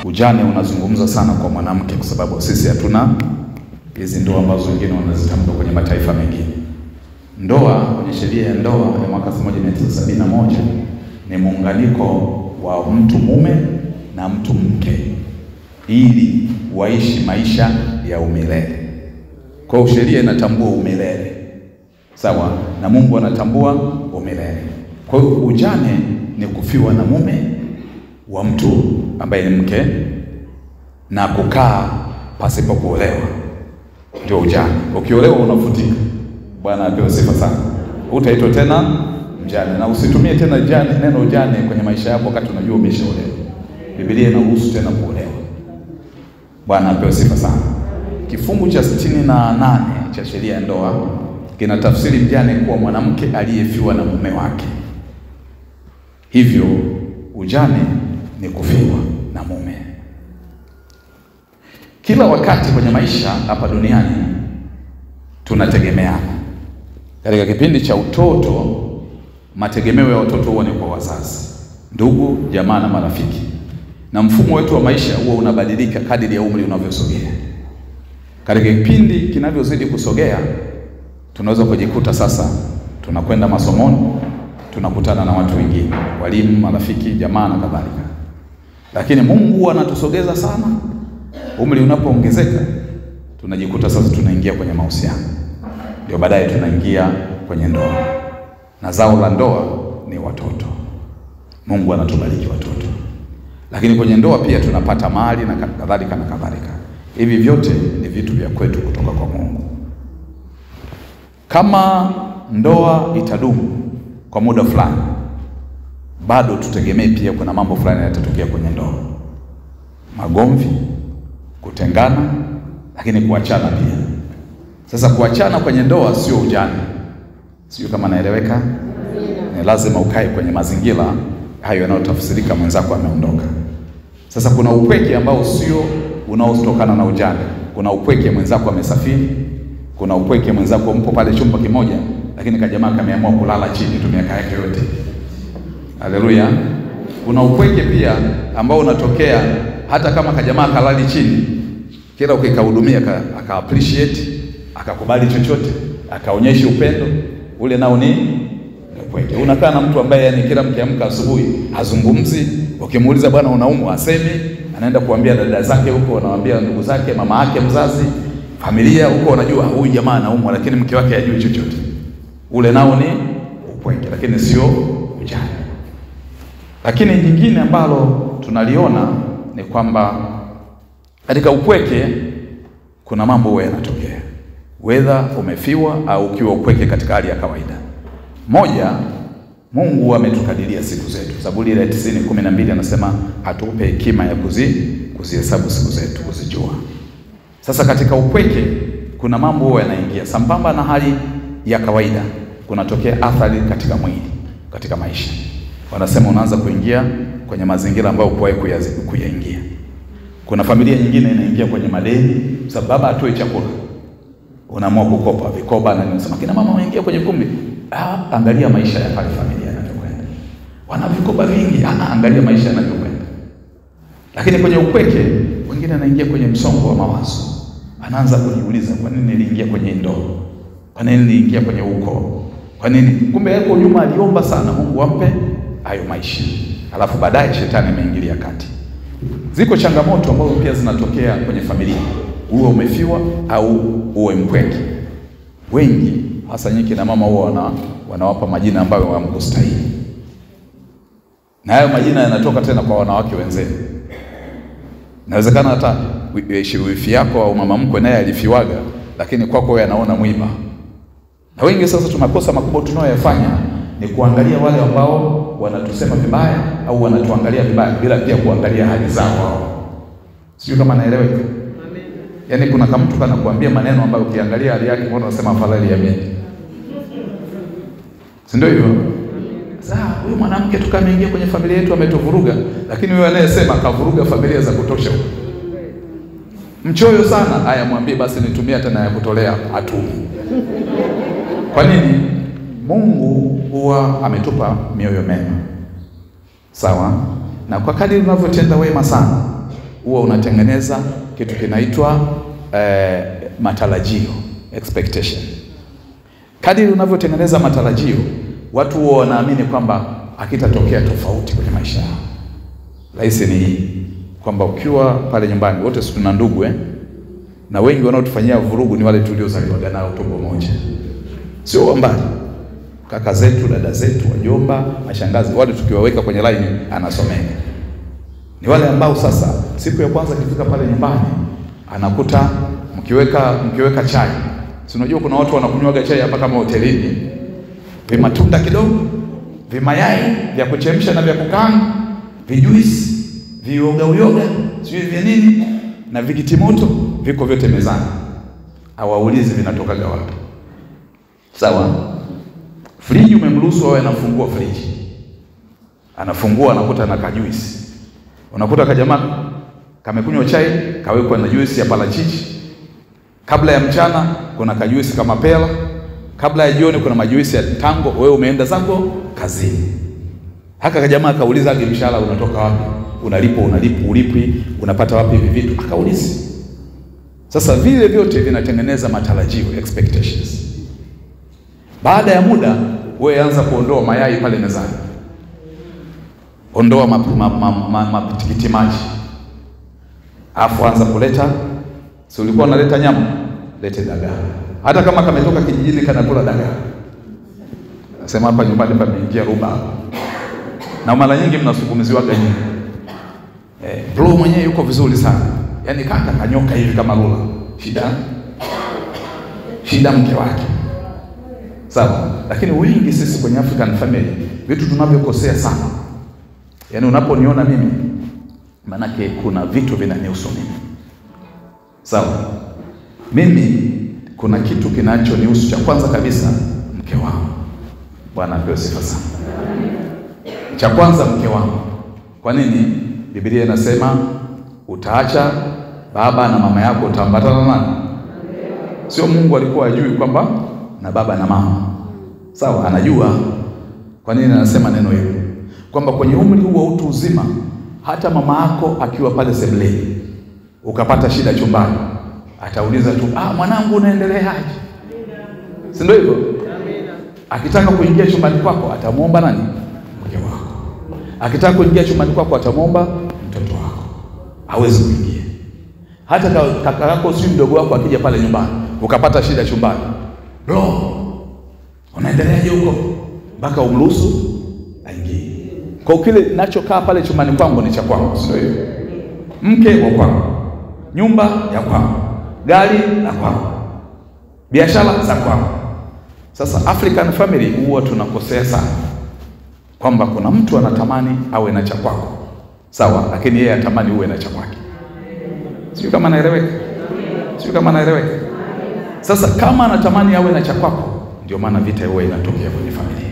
Ujane unazungumza sana kwa mwanamke kwa sababu sisi hatuna hizi ndoa ambazo wengine wanazitamka kwenye mataifa mengine. Ndoa kwenye sheria ya ndoa ya mwaka 1971 ni muunganiko wa mtu mume na mtu mke ili waishi maisha ya umilele. Kwa hiyo sheria inatambua umilele. Sawa? Na Mungu anatambua umilele. Kwa hiyo ujane ni kufiwa na mume wa mtu ambaye ni mke na kukaa pasipo kuolewa. Ndio ujane. Ukiolewa unafutika. Bwana apewe sifa sana. Utaitwa tena mjane, na usitumie tena neno ujane kwenye maisha yako wakati unajua umeshaolewa. Biblia inaruhusu tena kuolewa. Bwana apewe sifa sana. Kifungu cha 68 cha sheria ya ndoa kinatafsiri mjane kuwa mwanamke aliyefiwa na mume wake. Hivyo ujane ni kufiwa na mume. Kila wakati kwenye maisha hapa duniani tunategemeana. Katika kipindi cha utoto, mategemeo ya watoto huwa ni kwa wazazi, ndugu, jamaa na marafiki. Na mfumo wetu wa maisha huwa unabadilika kadiri ya umri unavyosogea. Katika kipindi kinavyozidi kusogea, tunaweza kujikuta sasa tunakwenda masomoni, tunakutana na watu wengine, walimu, marafiki, jamaa na kadhalika. Lakini Mungu anatusogeza sana. Umri unapoongezeka, tunajikuta sasa tunaingia kwenye mahusiano. Ndio baadaye tunaingia kwenye ndoa. Na zao la ndoa ni watoto. Mungu anatubariki watoto. Lakini kwenye ndoa pia tunapata mali na kadhalika na kadhalika. Hivi vyote ni vitu vya kwetu kutoka kwa Mungu. Kama ndoa itadumu kwa muda fulani, bado tutegemee pia kuna mambo fulani yatatokea kwenye ndoa. Magomvi, kutengana, lakini kuachana pia. Sasa kuachana kwenye ndoa sio ujane. Sio kama naeleweka? Ni lazima ukae kwenye mazingira hayo yanayotafsirika mwenzako ameondoka. Sasa kuna upweke ambao sio unaotokana na ujane. Kuna upweke mwenzako amesafiri, kuna upweke mwenzako mpo pale chumba kimoja, lakini kajamaa kameamua kulala chini tu miaka yake yote. Haleluya. Kuna upweke pia ambao unatokea hata kama kajamaa kalali chini, kila ukikahudumia aka appreciate, akakubali chochote, akaonyesha upendo, ule nao ni upweke. Unakaa na mtu ambaye yani kila mkiamka asubuhi hazungumzi, ukimuuliza bwana unaumwa asemi, anaenda kuambia dada zake huko, anawaambia ndugu zake, mama yake mzazi, familia huko, unajua huyu jamaa anaumwa, lakini mke wake hajui chochote. Ule nao ni upweke, lakini sio ujane. Lakini jingine ambalo tunaliona ni kwamba katika upweke kuna mambo huwa yanatokea, whether umefiwa au ukiwa upweke katika hali ya kawaida. Moja, Mungu ametukadiria siku zetu. Zaburi ile 90:12 anasema atupe hekima ya kuzihesabu siku zetu, kuzijua. Sasa katika upweke kuna mambo huwa yanaingia sambamba na hali ya kawaida. Kunatokea athari katika mwili, katika maisha. Wanasema unaanza kuingia kwenye mazingira ambayo hukuwahi kuyaingia. Kuna familia nyingine inaingia kwenye madeni sababu baba atoe chakula. Unaamua kukopa vikoba, na unasema kina mama waingia kwenye kumbi. Angalia maisha ya pale familia yanavyokwenda. Wana vikoba vingi, angalia maisha yanavyokwenda. Lakini kwenye upweke wengine anaingia kwenye msongo wa mawazo. Anaanza kujiuliza, kwa nini niliingia kwenye ndoa? Kwa nini niliingia kwenye ukoo? Kwa nini? Kumbe hapo nyuma aliomba sana Mungu ampe hayo maisha. Alafu baadaye shetani ameingilia kati. Ziko changamoto ambazo pia zinatokea kwenye familia. Uwe umefiwa au uwe mpweke. Wengi hasa nyinyi na mama huwa wanawapa majina ambayo hawamkustahili. Na hayo majina yanatoka tena kwa wanawake wenzenu. Inawezekana hata wifi yako au mama mkwe naye alifiwaga, lakini kwako wewe anaona mwiba. Na wengi sasa tunakosa makubwa tunayoyafanya ni kuangalia wale ambao wanatusema vibaya au wanatuangalia vibaya bila pia kuangalia hali zao. Sio kama naeleweka? Amen. Yaani kuna kama mtu anakuambia maneno ambayo ukiangalia hali yake mbona unasema afadhali yameni. Si ndio hivyo? Sasa huyu mwanamke tukameingia kwenye familia yetu ametuvuruga, lakini wewe anayesema kavuruga familia za kutosha. Mchoyo sana, haya mwambie basi nitumia tena ya kutolea atumu. Kwa nini? Mungu huwa ametupa mioyo mema. Sawa? Na kwa kadiri unavyotenda wema sana, huwa unatengeneza kitu kinaitwa matarajio, expectation. Kadiri unavyotengeneza matarajio, watu huwa wanaamini kwamba hakitatokea tofauti kwenye maisha yao. Rahisi ni hii, kwamba ukiwa pale nyumbani, wote sisi tuna ndugu na wengi wanaotufanyia vurugu ni wale tuliozaliwa nao tumbo moja. Sio wambali. Kaka zetu, dada zetu, wajomba, mashangazi, wale tukiwaweka kwenye line anasomeka. Ni wale ambao sasa siku ya kwanza kifika pale nyumbani anakuta mkiweka chai. Si unajua kuna watu wanakunywaga chai hapa kama hotelini. Vimatunda kidogo, vimayai vya kuchemsha na vya kukaanga, vijuisi, uyoga, sio vya nini na vikitimoto viko vyote mezani. Hawaulizi vinatoka wapi. Sawa? Friji umemruhusu awe anafungua friji. Anafungua anakuta na kajuisi. Unakuta kajamaa kamekunywa chai, kawekwa na juisi ya parachichi. Kabla ya mchana kuna kajuisi kama pela. Kabla ya jioni kuna majuisi ya tango. Wewe umeenda zako kazini. Haka kajamaa kauliza mshahara unatoka wapi? Ulipwi, unapata wapi hivi vitu? Akauliza. Sasa vile vyote vinatengeneza matarajio, expectations. Baada ya muda wewe anza kuondoa mayai pale mezani. Ondoa matikiti maji. Afu anza kuleta, si ulikuwa unaleta nyama, lete dagaa. Hata kama kametoka kijijini kanakula dagaa. Nasema hapa nyumbani pameingia ruba. Na mara nyingi mnasukumiziwaga nyinyi. Bro mwenyewe yuko vizuri sana. Yaani kaka kanyoka hivi kama lula. Shida mke wake. Sawa, lakini wengi sisi kwenye African family vitu tunavyokosea sana. Yaani unaponiona mimi manake kuna vitu vinanihusu mimi. Sawa. Mimi kuna kitu kinachonihusu cha kwanza kabisa mke wangu. Bwana apewe sifa sana. Cha kwanza mke wangu. Kwa nini? Biblia inasema utaacha baba na mama yako utaambatana na nani? Sio Mungu alikuwa ajui kwamba na baba na mama. Sawa, anajua. Kwa nini anasema neno hilo? Kwamba kwenye umri huu wa utu uzima hata mama yako akiwa pale sebuleni ukapata shida chumbani atauliza tu, mwanangu unaendeleaje? Si ndio hivyo? Akitaka kuingia chumbani kwako atamuomba nani? Mke wako. Akitaka kuingia chumbani kwako atamuomba mtoto wako. Hawezi kuingia. Hata kaka yako si mdogo wako akija pale nyumbani ukapata shida chumbani, bro unaendeleaje huko? Mpaka umruhusu aingie. Kwa kile ninachokaa pale chumbani kwangu ni cha kwangu, sio hiyo? Mke wa kwangu, nyumba ya kwangu, gari la kwangu, biashara za kwangu. Sasa African family huwa tunakosea sana kwamba kuna mtu anatamani awe na cha kwako. Sawa, lakini yeye anatamani uwe na cha kwake. Sio kama naeleweka? Sasa kama anatamani awe na cha kwako, ndio maana vita huwa inatokea kwenye familia.